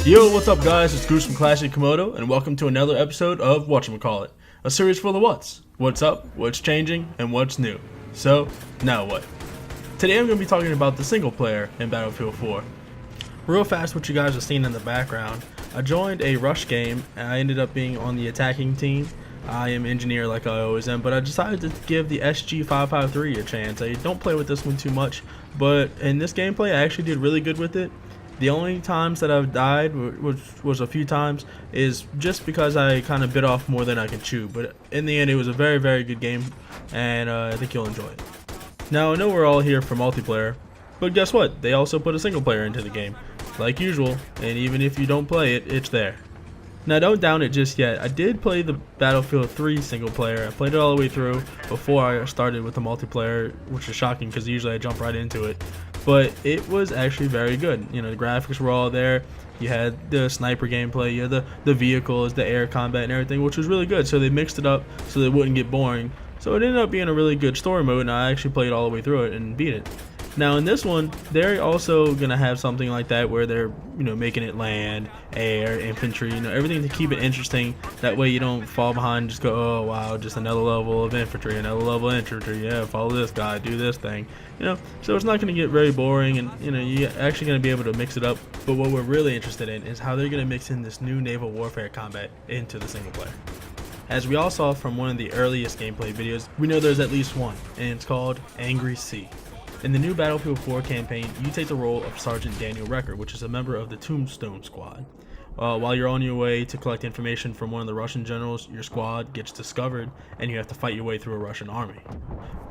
Yo, what's up guys, it's Goose from Classic Komodo, and welcome to another episode of Whatchamacallit, a series full of what's up, what's changing, and what's new. So, now what? Today I'm going to be talking about the single player in Battlefield 4. Real fast, what you guys are seeing in the background, I joined a rush game, and I ended up being on the attacking team. I am engineer like I always am, but I decided to give the SG553 a chance. I don't play with this one too much, but in this gameplay I actually did really good with it. The only times that I've died, which was a few times, is just because I kind of bit off more than I can chew. But in the end, it was a very, very good game, and I think you'll enjoy it. Now, I know we're all here for multiplayer, but guess what? They also put a single player into the game, like usual, and even if you don't play it, it's there. Now, don't down it just yet. I did play the Battlefield 3 single player. I played it all the way through before I started with the multiplayer, which is shocking because usually I jump right into it. But it was actually very good. You know, the graphics were all there. You had the sniper gameplay, you had the vehicles, the air combat and everything, which was really good. So they mixed it up so that it wouldn't get boring. So it ended up being a really good story mode, and I actually played all the way through it and beat it. Now in this one, they're also gonna have something like that where they're, making it land, air, infantry, everything to keep it interesting. That way you don't fall behind, just go, oh wow, just another level of infantry, yeah, follow this guy, do this thing, So it's not gonna get very boring, and you're actually gonna be able to mix it up. But what we're really interested in is how they're gonna mix in this new naval warfare combat into the single player. As we all saw from one of the earliest gameplay videos, we know there's at least one, and it's called Angry Sea. In the new Battlefield 4 campaign, you take the role of Sergeant Daniel Recker, which is a member of the Tombstone Squad. While you're on your way to collect information from one of the Russian generals, your squad gets discovered and you have to fight your way through a Russian army.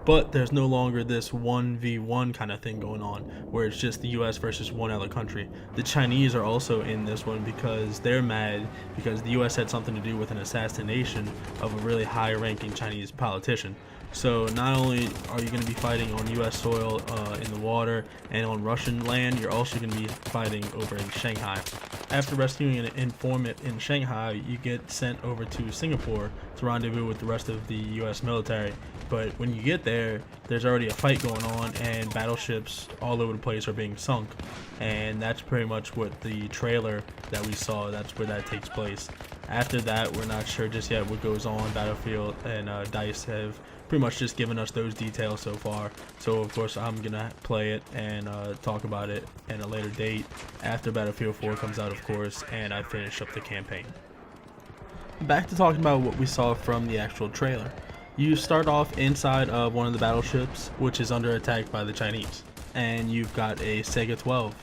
But there's no longer this 1v1 kind of thing going on, where it's just the US versus one other country. The Chinese are also in this one because they're mad because the US had something to do with an assassination of a really high-ranking Chinese politician. So not only are you going to be fighting on US soil in the water and on Russian land, you're also going to be fighting over in Shanghai. After rescuing an informant in Shanghai, you get sent over to Singapore to rendezvous with the rest of the US military. But when you get there, there's already a fight going on and battleships all over the place are being sunk. And that's pretty much what the trailer that we saw, that's where that takes place. After that, we're not sure just yet what goes on. Battlefield and DICE have pretty much just given us those details so far. So of course I'm gonna play it and talk about it in a later date after Battlefield 4 comes out, of course, and I finish up the campaign. Back to talking about what we saw from the actual trailer. You start off inside of one of the battleships, which is under attack by the Chinese, and you've got a Sega 12,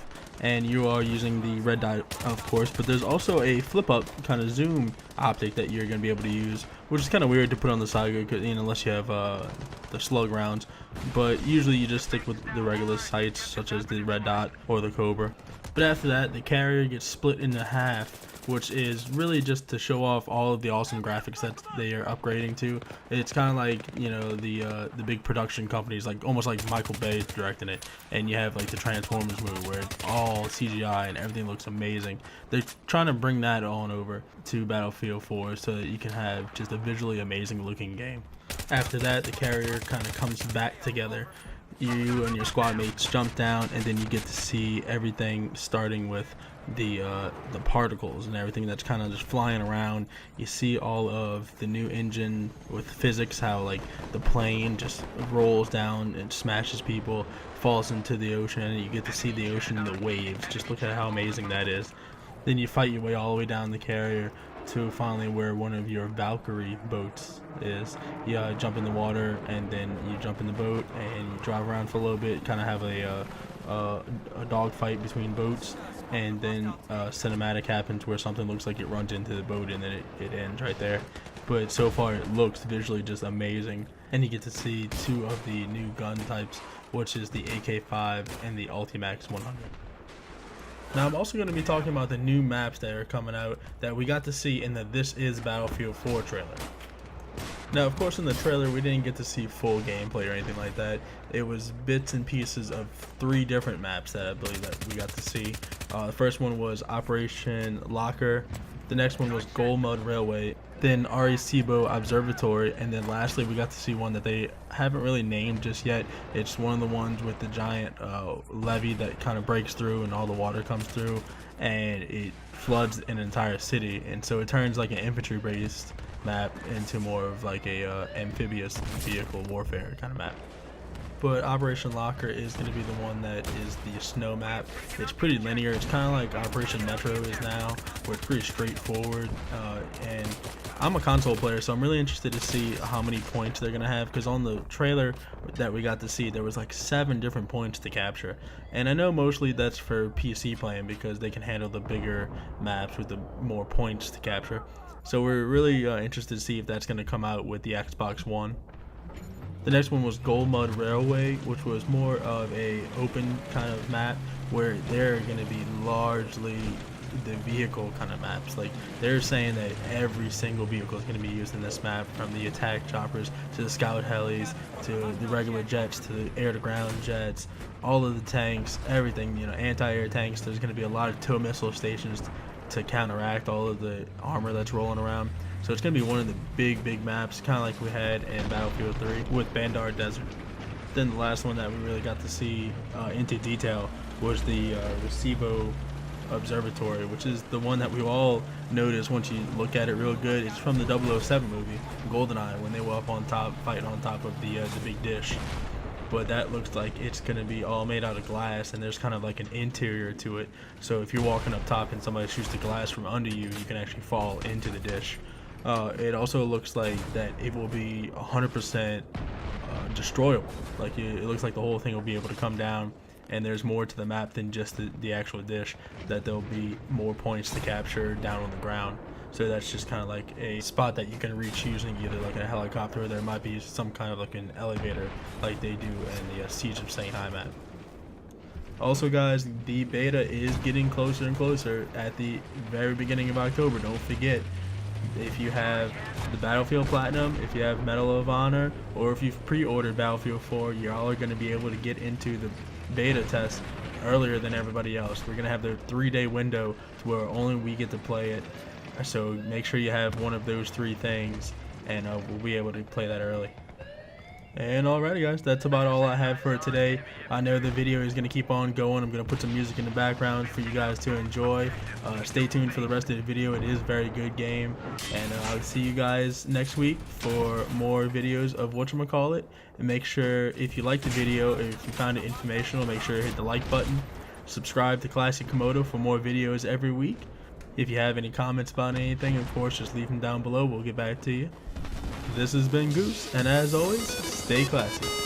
and you are using the red dot, of course, but there's also a flip up kind of zoom optic that you're going to be able to use, which is kind of weird to put on the Saiga, unless you have the slug rounds, but usually you just stick with the regular sights such as the red dot or the Cobra. But after that, the carrier gets split into half, which is really just to show off all of the awesome graphics that they are upgrading to. It's kind of like, the big production companies, like almost like Michael Bay directing it, and you have like the Transformers movie where it's all CGI and everything looks amazing. They're trying to bring that on over to Battlefield 4 so that you can have just a visually amazing looking game. After that, the carrier kind of comes back together. You and your squad mates jump down, and then you get to see everything, starting with the particles and everything that's kind of just flying around. You see all of the new engine with physics, how like the plane just rolls down and smashes people, falls into the ocean, and you get to see the ocean and the waves. Just look at how amazing that is. Then you fight your way all the way down the carrier to finally where one of your Valkyrie boats is. You jump in the water, and then you jump in the boat and you drive around for a little bit, kind of have a dog fight between boats, and then cinematic happens where something looks like it runs into the boat, and then it ends right there. But so far it looks visually just amazing, and you get to see two of the new gun types, which is the AK-5 and the Ultimax 100. Now I'm also going to be talking about the new maps that are coming out that we got to see in the This Is Battlefield 4 trailer. Now of course in the trailer we didn't get to see full gameplay or anything like that. It was bits and pieces of 3 different maps that I believe that we got to see. The first one was Operation Locker, the next one was Gold Mud Railway, then Arecibo Observatory, and then lastly we got to see one that they haven't really named just yet. It's one of the ones with the giant levee that kind of breaks through and all the water comes through and it floods an entire city, and so it turns like an infantry based map into more of like a amphibious vehicle warfare kind of map. But Operation Locker is going to be the one that is the snow map. It's pretty linear. It's kind of like Operation Metro is now, where it's pretty straightforward. And I'm a console player, so I'm really interested to see how many points they're going to have, because on the trailer that we got to see, there was like 7 different points to capture. And I know mostly that's for PC playing, because they can handle the bigger maps with the more points to capture. So we're really interested to see if that's going to come out with the Xbox One. The next one was Gold Mud Railway, which was more of a open kind of map where they're going to be largely the vehicle kind of maps. Like, they're saying that every single vehicle is going to be used in this map, from the attack choppers to the scout helis to the regular jets to the air-to-ground jets, all of the tanks, everything, you know, anti-air tanks. There's going to be a lot of tow missile stations to counteract all of the armor that's rolling around. So it's going to be one of the big maps, kind of like we had in Battlefield 3 with Bandar Desert. Then the last one that we really got to see into detail was the Arecibo Observatory, which is the one that we all noticed once you look at it real good. It's from the 007 movie, GoldenEye, when they were up on top, fighting on top of the big dish. But that looks like it's going to be all made out of glass, and there's kind of like an interior to it. So if you're walking up top and somebody shoots the glass from under you, you can actually fall into the dish. It also looks like that it will be 100% destroyable. Like, it looks like the whole thing will be able to come down, and there's more to the map than just the actual dish, that there'll be more points to capture down on the ground. So that's just kind of like a spot that you can reach using either like a helicopter, or there might be some kind of like an elevator like they do in the Siege of Shanghai map. Also guys, the beta is getting closer and closer at the very beginning of October. Don't forget, if you have the Battlefield Platinum, if you have Medal of Honor, or if you've pre-ordered Battlefield 4, you all are going to be able to get into the beta test earlier than everybody else. We're going to have the 3-day window to where only we get to play it. So make sure you have one of those 3 things, and we'll be able to play that early. And alrighty guys, that's about all I have for today. I know the video is going to keep on going. I'm going to put some music in the background for you guys to enjoy. Stay tuned for the rest of the video. It is a very good game. And I'll see you guys next week for more videos of Whatchamacallit. And make sure, if you liked the video, if you found it informational, make sure to hit the like button. Subscribe to Classic Komodo for more videos every week. If you have any comments about anything, of course, just leave them down below. We'll get back to you. This has been Goose, and as always, stay classy.